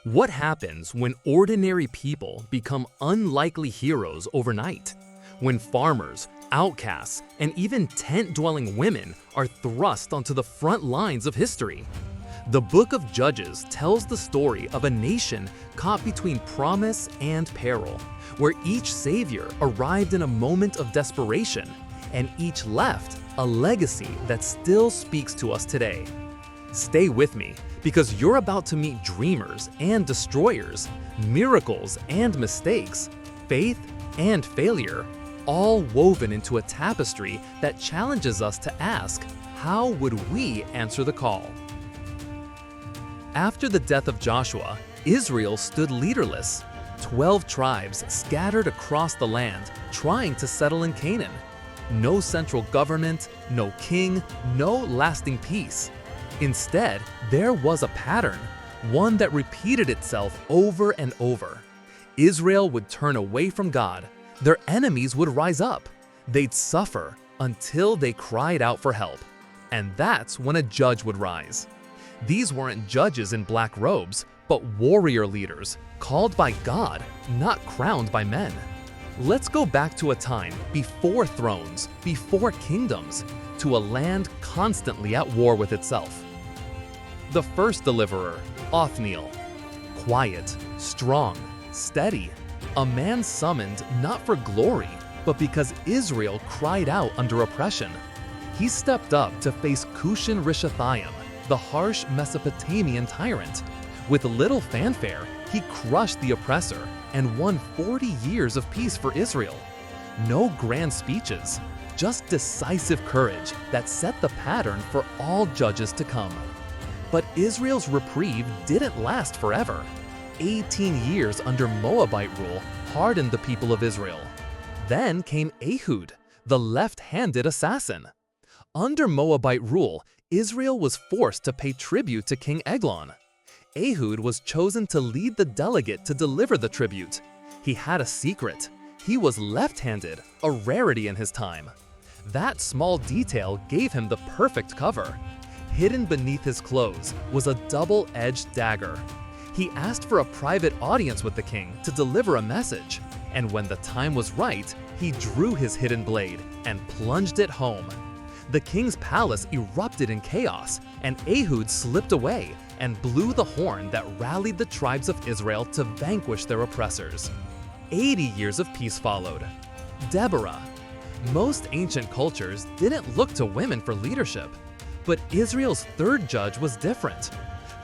What happens when ordinary people become unlikely heroes overnight? When farmers, outcasts, and even tent-dwelling women are thrust onto the front lines of history? The book of Judges tells the story of a nation caught between promise and peril, where each savior arrived in a moment of desperation, and each left a legacy that still speaks to us today. Stay with me, because you're about to meet dreamers and destroyers, miracles and mistakes, faith and failure, all woven into a tapestry that challenges us to ask, how would we answer the call? After the death of Joshua, Israel stood leaderless. 12 tribes scattered across the land, trying to settle in Canaan. No central government, no king, no lasting peace. Instead, there was a pattern, one that repeated itself over and over. Israel would turn away from God. Their enemies would rise up. They'd suffer until they cried out for help. And that's when a judge would rise. These weren't judges in black robes, but warrior leaders, called by God, not crowned by men. Let's go back to a time before thrones, before kingdoms, to a land constantly at war with itself. The first deliverer, Othniel. Quiet, strong, steady, a man summoned not for glory, but because Israel cried out under oppression. He stepped up to face Cushan-Rishathaim, the harsh Mesopotamian tyrant. With little fanfare, he crushed the oppressor and won 40 years of peace for Israel. No grand speeches, just decisive courage that set the pattern for all judges to come. But Israel's reprieve didn't last forever. 18 years under Moabite rule hardened the people of Israel. Then came Ehud, the left-handed assassin. Under Moabite rule, Israel was forced to pay tribute to King Eglon. Ehud was chosen to lead the delegate to deliver the tribute. He had a secret. He was left-handed, a rarity in his time. That small detail gave him the perfect cover. Hidden beneath his clothes was a double-edged dagger. He asked for a private audience with the king to deliver a message, and when the time was right, he drew his hidden blade and plunged it home. The king's palace erupted in chaos, and Ehud slipped away and blew the horn that rallied the tribes of Israel to vanquish their oppressors. 80 years of peace followed. Deborah. Most ancient cultures didn't look to women for leadership, but Israel's third judge was different.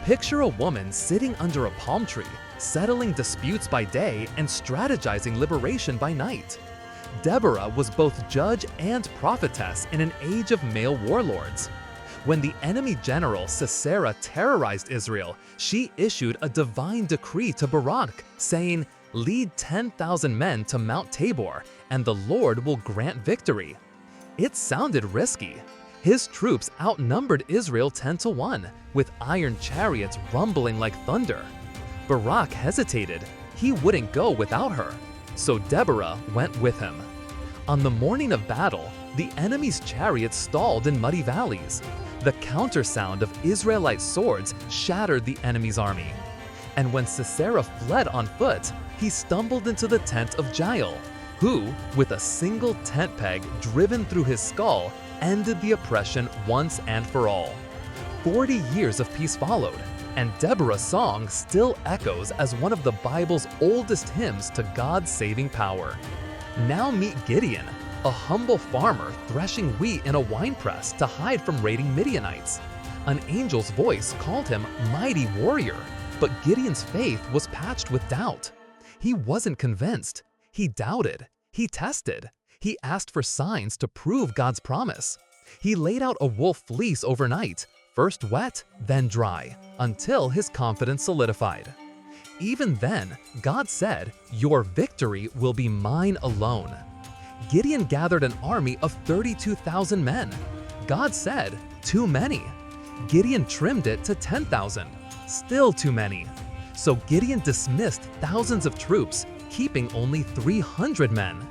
Picture a woman sitting under a palm tree, settling disputes by day and strategizing liberation by night. Deborah was both judge and prophetess in an age of male warlords. When the enemy general Sisera terrorized Israel, she issued a divine decree to Barak, saying, "Lead 10,000 men to Mount Tabor, and the Lord will grant victory." It sounded risky. His troops outnumbered Israel 10-1, with iron chariots rumbling like thunder. Barak hesitated. He wouldn't go without her. So Deborah went with him. On the morning of battle, the enemy's chariots stalled in muddy valleys. The counter-sound of Israelite swords shattered the enemy's army. And when Sisera fled on foot, he stumbled into the tent of Jael, who, with a single tent peg driven through his skull, ended the oppression once and for all. 40 years of peace followed, and Deborah's song still echoes as one of the Bible's oldest hymns to God's saving power. Now meet Gideon, a humble farmer threshing wheat in a winepress to hide from raiding Midianites. An angel's voice called him mighty warrior, but Gideon's faith was patched with doubt. He wasn't convinced. He doubted. He tested. He asked for signs to prove God's promise. He laid out a wool fleece overnight, first wet, then dry, until his confidence solidified. Even then, God said, "Your victory will be mine alone." Gideon gathered an army of 32,000 men. God said, "Too many." Gideon trimmed it to 10,000. Still too many. So Gideon dismissed thousands of troops, keeping only 300 men.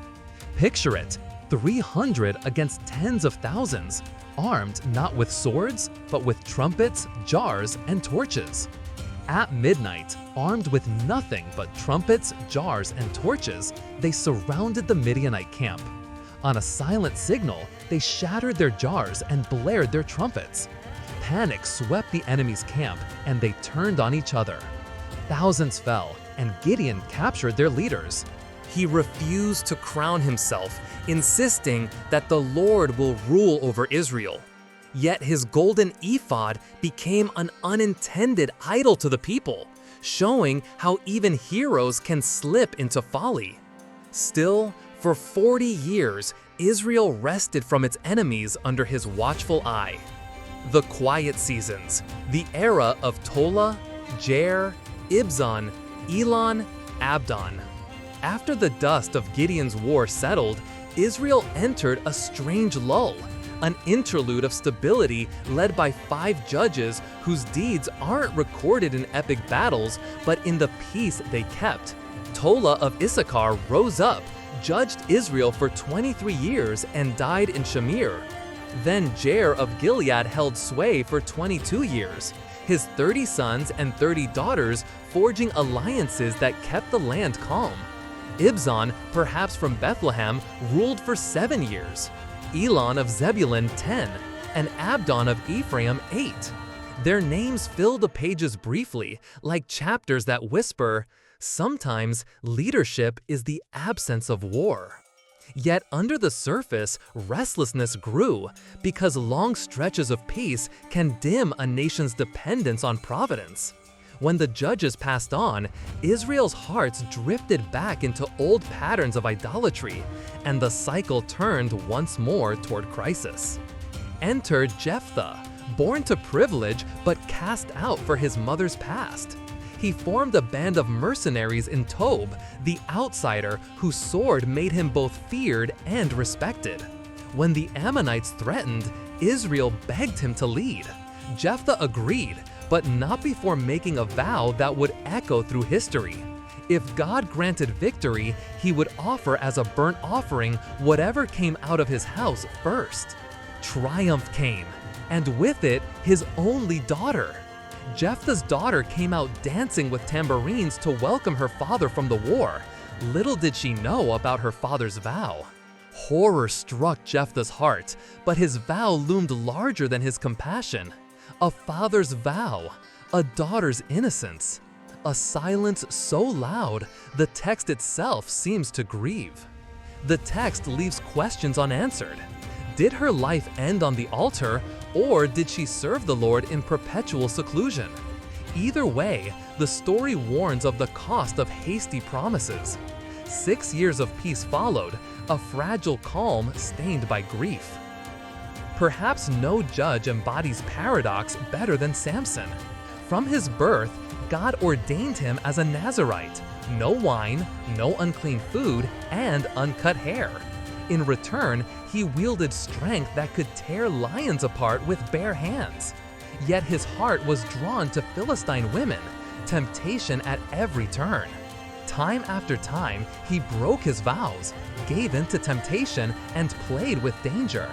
Picture it, 300 against tens of thousands, armed not with swords, but with trumpets, jars, and torches. At midnight, armed with nothing but trumpets, jars, and torches, they surrounded the Midianite camp. On a silent signal, they shattered their jars and blared their trumpets. Panic swept the enemy's camp, and they turned on each other. Thousands fell, and Gideon captured their leaders. He refused to crown himself, insisting that the Lord will rule over Israel. Yet his golden ephod became an unintended idol to the people, showing how even heroes can slip into folly. Still, for 40 years, Israel rested from its enemies under his watchful eye. The quiet seasons, the era of Tola, Jair, Ibzan, Elon, Abdon. After the dust of Gideon's war settled, Israel entered a strange lull, an interlude of stability led by 5 judges whose deeds aren't recorded in epic battles, but in the peace they kept. Tola of Issachar rose up, judged Israel for 23 years, and died in Shamir. Then Jair of Gilead held sway for 22 years, his 30 sons and 30 daughters forging alliances that kept the land calm. Ibzan, perhaps from Bethlehem, ruled for 7 years. Elon of Zebulun 10, and Abdon of Ephraim 8. Their names fill the pages briefly, like chapters that whisper, sometimes leadership is the absence of war. Yet under the surface, restlessness grew, because long stretches of peace can dim a nation's dependence on providence. When the judges passed on, Israel's hearts drifted back into old patterns of idolatry, and the cycle turned once more toward crisis. Enter Jephthah, born to privilege but cast out for his mother's past. He formed a band of mercenaries in Tob, the outsider whose sword made him both feared and respected. When the Ammonites threatened, Israel begged him to lead. Jephthah agreed, but not before making a vow that would echo through history. If God granted victory, he would offer as a burnt offering whatever came out of his house first. Triumph came, and with it, his only daughter. Jephthah's daughter came out dancing with tambourines to welcome her father from the war. Little did she know about her father's vow. Horror struck Jephthah's heart, but his vow loomed larger than his compassion. A father's vow, a daughter's innocence. A silence so loud, the text itself seems to grieve. The text leaves questions unanswered. Did her life end on the altar, or did she serve the Lord in perpetual seclusion? Either way, the story warns of the cost of hasty promises. 6 years of peace followed, a fragile calm stained by grief. Perhaps no judge embodies paradox better than Samson. From his birth, God ordained him as a Nazirite, no wine, no unclean food, and uncut hair. In return, he wielded strength that could tear lions apart with bare hands. Yet his heart was drawn to Philistine women, temptation at every turn. Time after time, he broke his vows, gave in to temptation, and played with danger.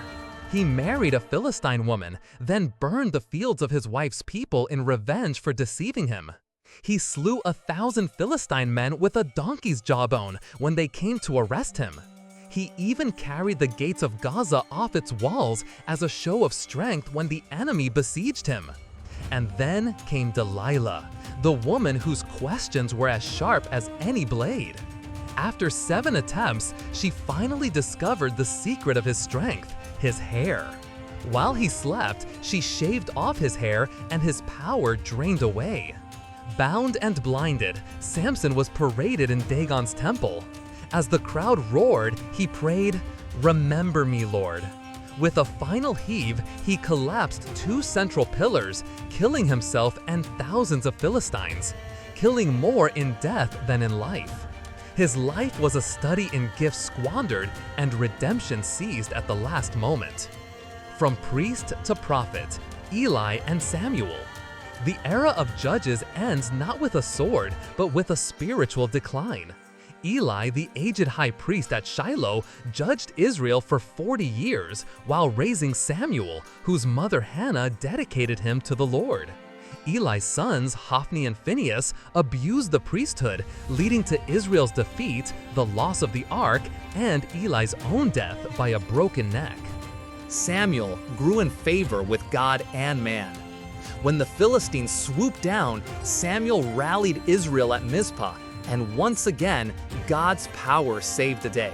He married a Philistine woman, then burned the fields of his wife's people in revenge for deceiving him. He slew 1,000 Philistine men with a donkey's jawbone when they came to arrest him. He even carried the gates of Gaza off its walls as a show of strength when the enemy besieged him. And then came Delilah, the woman whose questions were as sharp as any blade. After 7 attempts, she finally discovered the secret of his strength, his hair. While he slept, she shaved off his hair and his power drained away. Bound and blinded, Samson was paraded in Dagon's temple. As the crowd roared, he prayed, "Remember me, Lord." With a final heave, he collapsed 2 central pillars, killing himself and thousands of Philistines, killing more in death than in life. His life was a study in gifts squandered and redemption seized at the last moment. From priest to prophet, Eli and Samuel. The era of judges ends not with a sword, but with a spiritual decline. Eli, the aged high priest at Shiloh, judged Israel for 40 years while raising Samuel, whose mother Hannah dedicated him to the Lord. Eli's sons, Hophni and Phinehas, abused the priesthood, leading to Israel's defeat, the loss of the ark, and Eli's own death by a broken neck. Samuel grew in favor with God and man. When the Philistines swooped down, Samuel rallied Israel at Mizpah, and once again, God's power saved the day.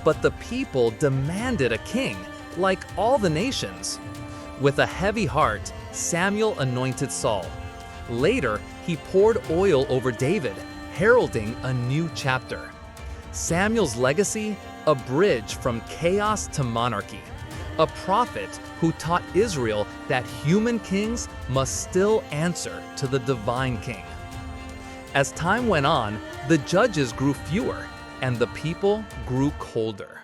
But the people demanded a king, like all the nations. With a heavy heart, Samuel anointed Saul. Later, he poured oil over David, heralding a new chapter. Samuel's legacy, a bridge from chaos to monarchy. A prophet who taught Israel that human kings must still answer to the divine king. As time went on, the judges grew fewer, and the people grew colder.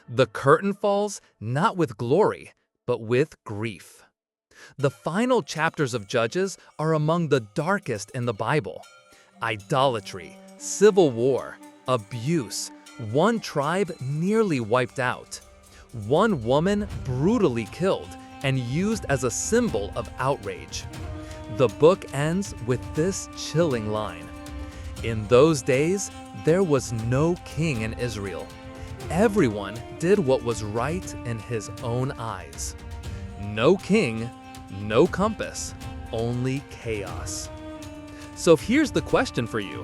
The curtain falls not with glory, but with grief. The final chapters of Judges are among the darkest in the Bible. Idolatry, civil war, abuse, one tribe nearly wiped out, one woman brutally killed and used as a symbol of outrage. The book ends with this chilling line: "In those days, there was no king in Israel. Everyone did what was right in his own eyes. No king, no compass, only chaos." So here's the question for you.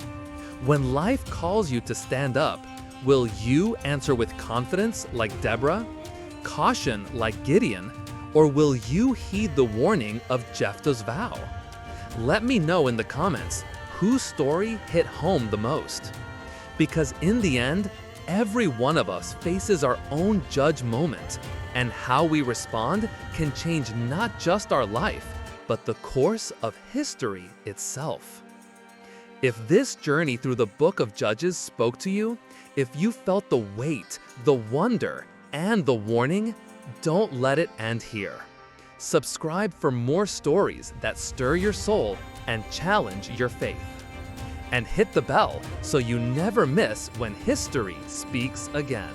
When life calls you to stand up, will you answer with confidence like Deborah, caution like Gideon, or will you heed the warning of Jephthah's vow? Let me know in the comments whose story hit home the most. Because in the end, every one of us faces our own judge moment, and how we respond can change not just our life, but the course of history itself. If this journey through the book of Judges spoke to you, if you felt the weight, the wonder, and the warning, don't let it end here. Subscribe for more stories that stir your soul and challenge your faith. And hit the bell so you never miss when history speaks again.